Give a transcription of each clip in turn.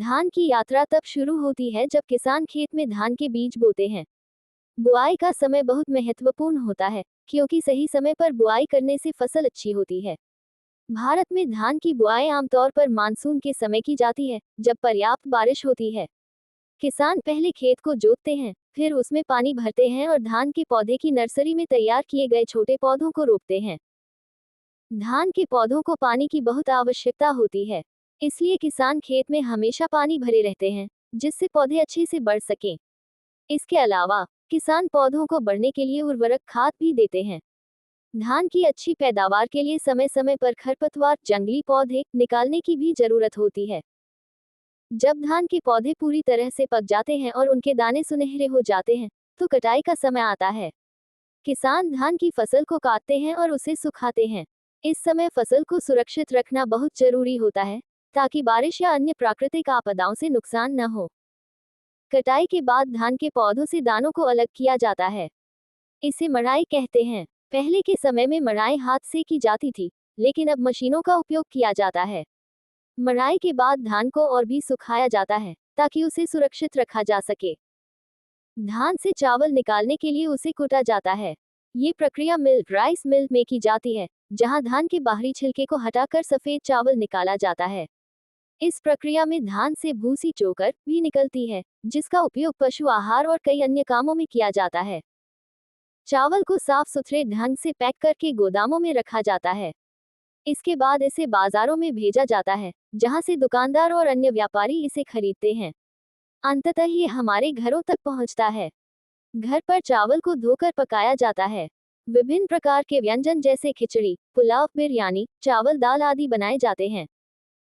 धान की यात्रा तब शुरू होती है जब किसान खेत में धान के बीज बोते हैं। बुआई का समय बहुत महत्वपूर्ण होता है, क्योंकि सही समय पर बुआई करने से फसल अच्छी होती है। भारत में धान की बुआई आमतौर पर मानसून के समय की जाती है, जब पर्याप्त बारिश होती है। किसान पहले खेत को जोतते हैं, फिर उसमें पानी भरते हैं और धान के पौधे की नर्सरी में तैयार किए गए छोटे पौधों को रोपते हैं। धान के पौधों को पानी की बहुत आवश्यकता होती है, इसलिए किसान खेत में हमेशा पानी भरे रहते हैं, जिससे पौधे अच्छे से बढ़ सकें। इसके अलावा किसान पौधों को बढ़ने के लिए उर्वरक खाद भी देते हैं। धान की अच्छी पैदावार के लिए समय समय पर खरपतवार, जंगली पौधे निकालने की भी जरूरत होती है। जब धान के पौधे पूरी तरह से पक जाते हैं और उनके दाने सुनहरे हो जाते हैं, तो कटाई का समय आता है। किसान धान की फसल को काटते हैं और उसे सुखाते हैं। इस समय फसल को सुरक्षित रखना बहुत जरूरी होता है, ताकि बारिश या अन्य प्राकृतिक आपदाओं से नुकसान न हो। कटाई के बाद धान के पौधों से दानों को अलग किया जाता है। इसे मड़ाई कहते हैं। पहले के समय में मड़ाई हाथ से की जाती थी, लेकिन अब मशीनों का उपयोग किया जाता है। मड़ाई के बाद धान को और भी सुखाया जाता है, ताकि उसे सुरक्षित रखा जा सके। धान से चावल निकालने के लिए उसे कूटा जाता है। ये प्रक्रिया राइस मिल में की जाती है, जहां धान के बाहरी छिलके को हटाकर सफेद चावल निकाला जाता है। इस प्रक्रिया में धान से भूसी चोकर भी निकलती है, जिसका उपयोग पशु आहार और कई अन्य कामों में किया जाता है। चावल को साफ सुथरे ढंग से पैक करके गोदामों में रखा जाता है। इसके बाद इसे बाजारों में भेजा जाता है, जहां से दुकानदार और अन्य व्यापारी इसे खरीदते हैं। अंततः ये हमारे घरों तक पहुंचता है। घर पर चावल को धोकर पकाया जाता है। विभिन्न प्रकार के व्यंजन जैसे खिचड़ी, पुलाव, बिरयानी, चावल दाल आदि बनाए जाते हैं।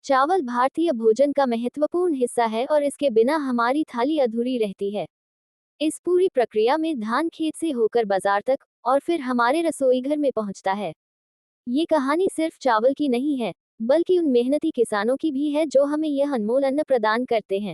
चावल भारतीय भोजन का महत्वपूर्ण हिस्सा है और इसके बिना हमारी थाली अधूरी रहती है। इस पूरी प्रक्रिया में धान खेत से होकर बाजार तक और फिर हमारे रसोई घर में पहुंचता है। ये कहानी सिर्फ चावल की नहीं है, बल्कि उन मेहनती किसानों की भी है जो हमें यह अनमोल अन्न प्रदान करते हैं।